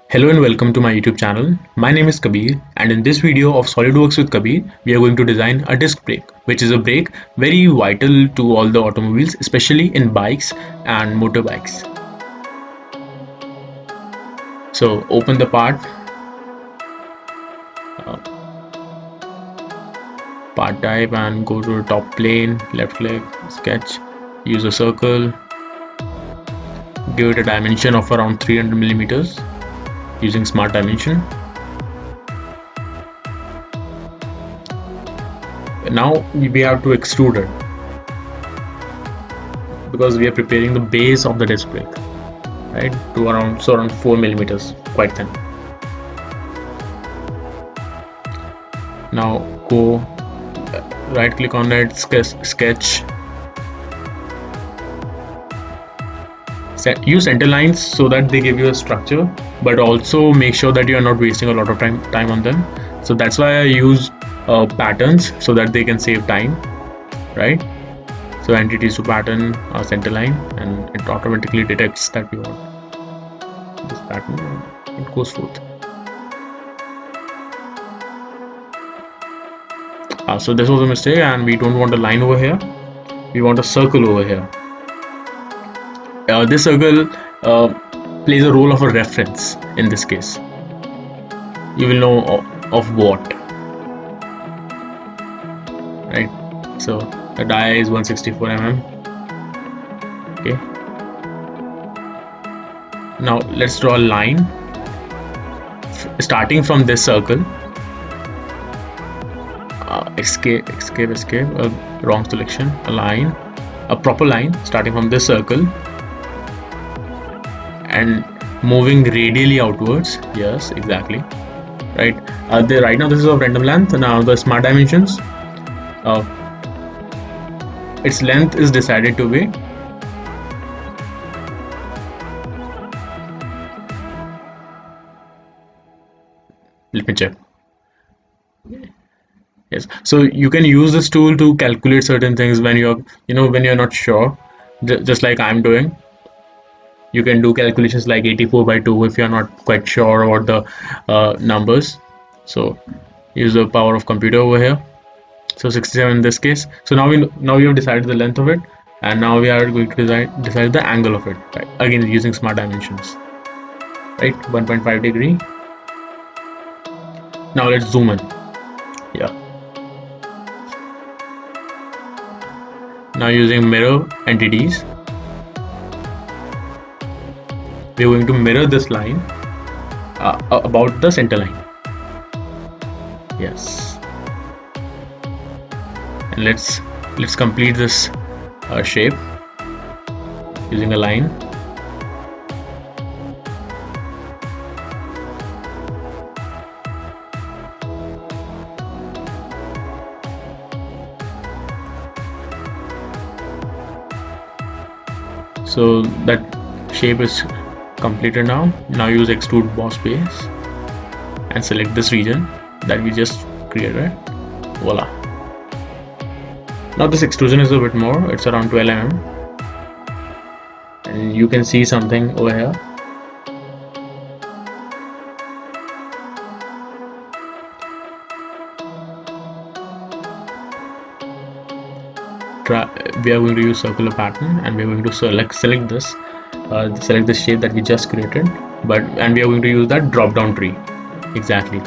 Hello and welcome to my YouTube channel. My name is Kabir, and in this video of SolidWorks with Kabir, we are going to design a disc brake, which is a brake very vital to all the automobiles, especially in bikes and motorbikes. So open the part type and go to the top plane, left click, sketch, use a circle, give it a dimension of around 300 millimeters using smart dimension. Now we have to extrude it because we are preparing the base of the disc brake, right, to around 4 millimeters, quite thin. Now go right click on it, sketch, use center lines so that they give you a structure, but also make sure that you are not wasting a lot of time on them. So that's why I use patterns so that they can save time, right? So entities to pattern center line, and it automatically detects that we want this pattern and it goes forth. So this was a mistake, and we don't want a line over here, we want a circle over here. This circle plays a role of a reference in this case. You will know of what, right? So the dia is 164 mm. Okay, now let's draw a line starting from this circle. Escape, wrong selection. A proper line starting from this circle and moving radially outwards. Yes, exactly, right? Right now this is of random length. Now the smart dimensions, its length is decided to be let me check. Yes, so you can use this tool to calculate certain things when you're not sure, just like I'm doing. You can do calculations like 84 by 2 if you're not quite sure about the numbers. So use the power of computer over here. So 67 in this case. So now we have decided the length of it, and now we are going to decide the angle of it, right? Again using smart dimensions, right? 1.5 degree. Now let's zoom in. Yeah, now using mirror entities, we're going to mirror this line about the center line. Yes, and let's complete this shape using a line. So that shape is completed. Now use extrude boss base and select this region that we just created. Voila. Now this extrusion is a bit more, it's around 12 mm, and you can see something over here. We are going to use circular pattern, and we are going to select this shape that we just created, and we are going to use that drop down tree. Exactly.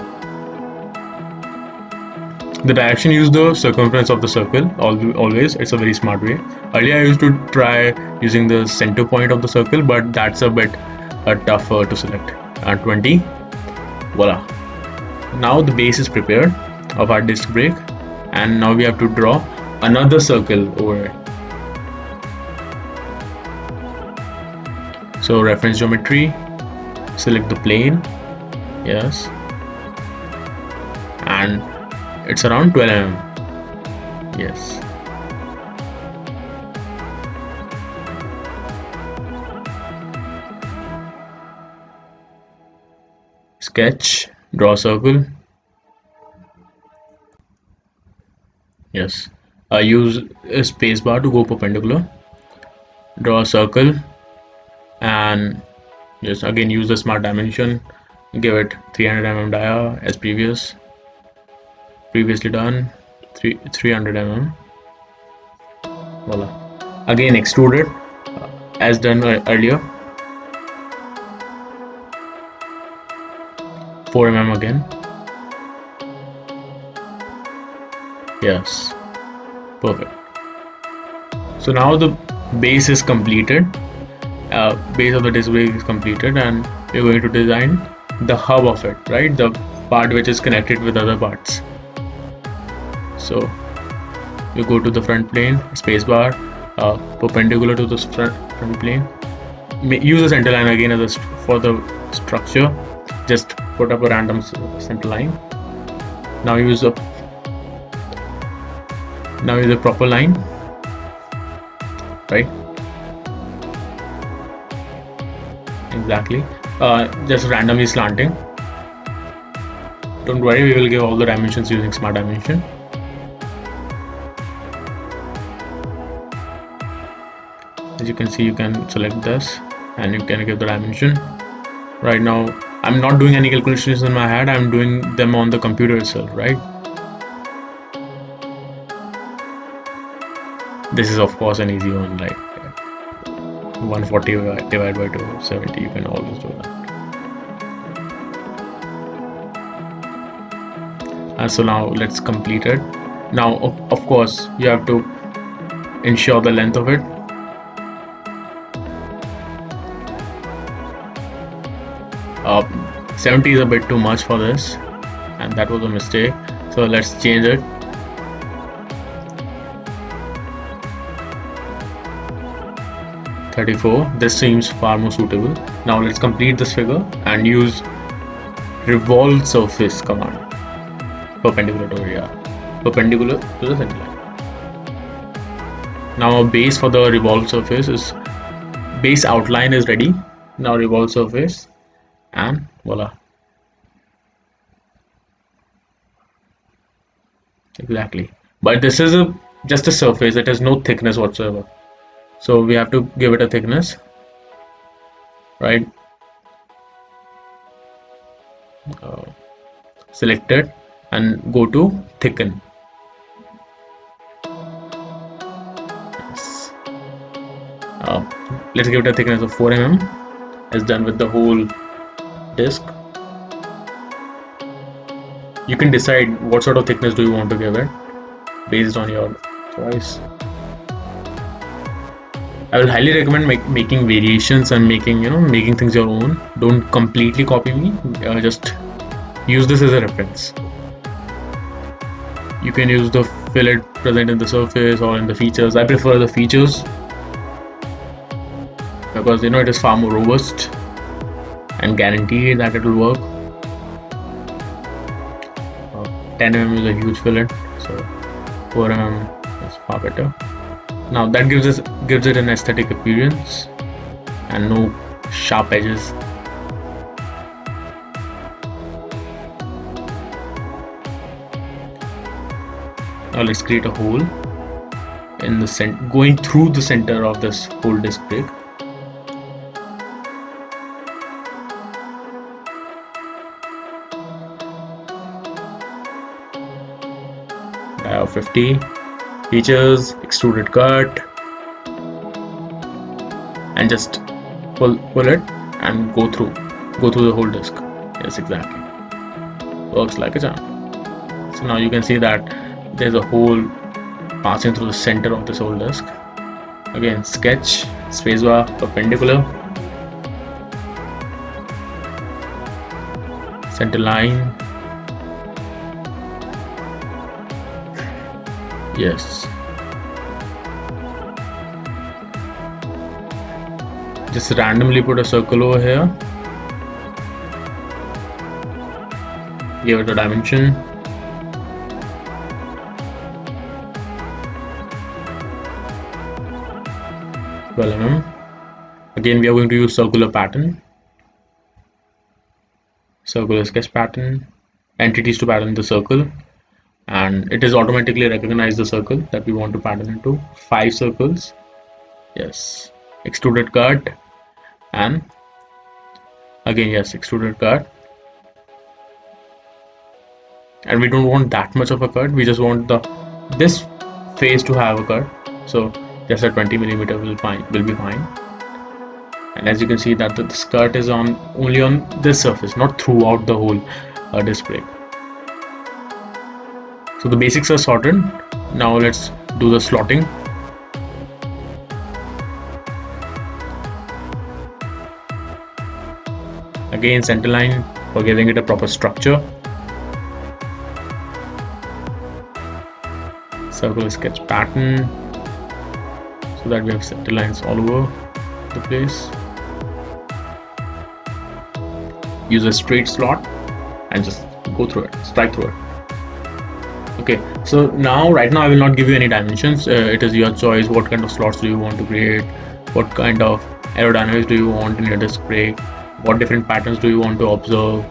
The direction, use the circumference of the circle. Always, it's a very smart way. Earlier I used to try using the center point of the circle, but that's a bit tougher to select. 20. Voila. Now the base is prepared of our disc brake, and now we have to draw another circle over it. So reference geometry, select the plane. Yes, and it's around 12 mm. Yes, sketch, draw a circle. Yes, I use a space bar to go perpendicular, draw a circle, and just again use the smart dimension Give it 300 dia as previously done. 300 voila. Again extrude it as done earlier. 4 again. Yes, perfect. So now the base is completed. Base of the disc brake is completed, and we're going to design the hub of it, right? The part which is connected with other parts. So you go to the front plane, spacebar, perpendicular to the front plane. Use the center line again as for the structure. Just put up a random center line. Now use a proper line, right? Exactly. Just randomly slanting. Don't worry, we will give all the dimensions using smart dimension. As you can see, you can select this and you can give the dimension. Right now I'm not doing any calculations in my head, I'm doing them on the computer itself, right? This is of course an easy one, like 140 divided by 270. You can always do that. And so now let's complete it. Now of course you have to ensure the length of it. uh, 70 is a bit too much for this, and that was a mistake, so let's change it. $34. This seems far more suitable. Now let's complete this figure and use revolve surface command. Perpendicular to perpendicular to the center line. Now our base for the revolve surface is base outline is ready. Now revolve surface, and voila. Exactly. But this is just a surface, it has no thickness whatsoever. So we have to give it a thickness, right? Select it and go to thicken. Yes. Let's give it a thickness of 4 as done with the whole disc. You can decide what sort of thickness do you want to give it based on your choice. I will highly recommend making variations and making things your own. Don't completely copy me, just use this as a reference. You can use the fillet present in the surface or in the features. I prefer the features because it is far more robust and guaranteed that it will work. 10 is a huge fillet, so 4 is far better. Now that gives it an aesthetic appearance and no sharp edges. Now let's create a hole in the center, going through the center of this whole disc brake. Dia 50. Features, extruded cut, and just pull it and go through the whole disc. Yes, exactly, works like a charm. So now you can see that there's a hole passing through the center of this whole disc. Again, sketch, spacebar, perpendicular, center line. Yes, just randomly put a circle over here, give it a dimension, Again we are going to use circular pattern, circular sketch pattern, entities to pattern the circle, and it is automatically recognize the circle that we want to pattern into. 5 circles. Yes, extruded cut, and again yes, extruded cut, and we don't want that much of a cut. We just want this face to have a cut, so just a 20 millimeter will be fine. And as you can see that the skirt is on only on this surface, not throughout the whole display. So the basics are sorted. Now let's do the slotting. Again, centerline for giving it a proper structure. Circle sketch pattern so that we have center lines all over the place. Use a straight slot and just go through it, strike through it. Okay, so right now I will not give you any dimensions. It is your choice. What kind of slots do you want to create? What kind of aerodynamics do you want in your disc brake? What different patterns do you want to observe?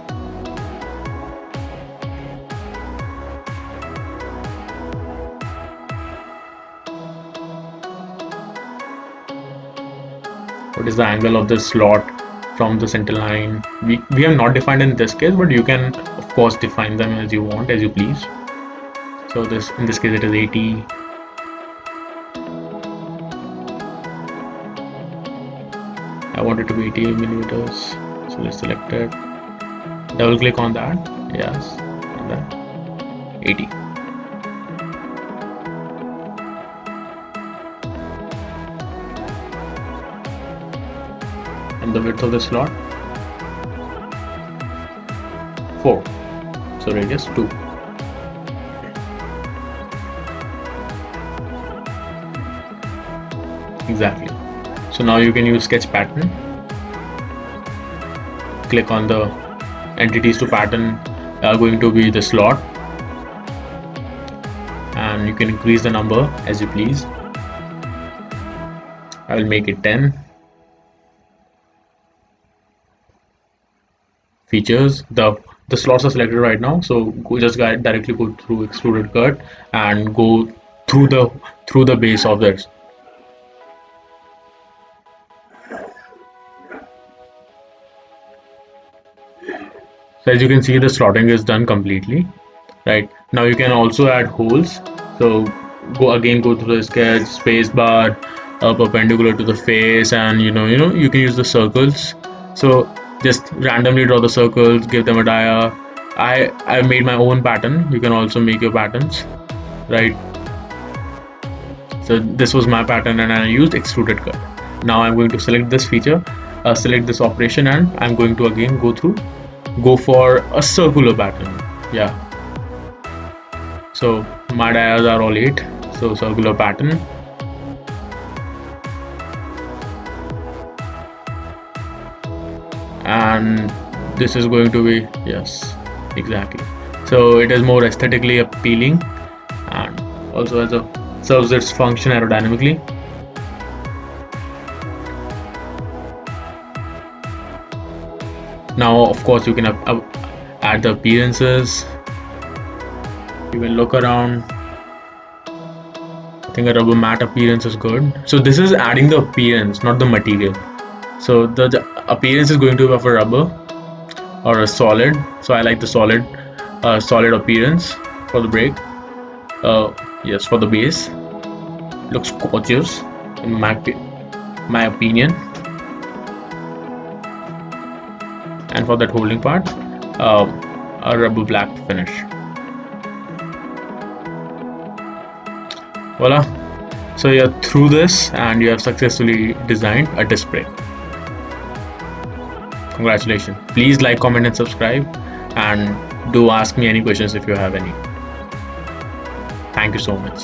What is the angle of the slot from the center line? We have not defined in this case, but you can of course define them as you want, as you please. So in this case it is 80. I want it to be 80 millimeters, so let's select it, double click on that, yes, and then 80. And the width of the slot 4, so radius 2. Exactly. So now you can use sketch pattern. Click on the entities to pattern are going to be the slot, and you can increase the number as you please. I will make it 10. Features, the slots are selected right now, so just directly go through extruded cut and go through the base of this. So as you can see, the slotting is done completely. Right now you can also add holes, so go through the sketch, space bar, perpendicular to the face, and you can use the circles. So just randomly draw the circles, give them a dia. I made my own pattern. You can also make your patterns, right? So this was my pattern and I used extruded cut. Now I'm going to select this feature, select this operation, and I'm going to again go for a circular pattern. Yeah, so my dias are all 8, so circular pattern. And this is going to be, yes, exactly. So it is more aesthetically appealing and also serves its function aerodynamically. Now of course you can add the appearances. You can look around. I think a rubber mat appearance is good. So this is adding the appearance, not the material. So the appearance is going to be of a rubber or a solid. So I like the solid appearance for the brake. Yes, for the base, looks gorgeous in my opinion. And for that holding part, a rubber black finish. Voila. So you're through this and you have successfully designed a disc brake. Congratulations. Please like, comment and subscribe, and do ask me any questions if you have any. Thank you so much.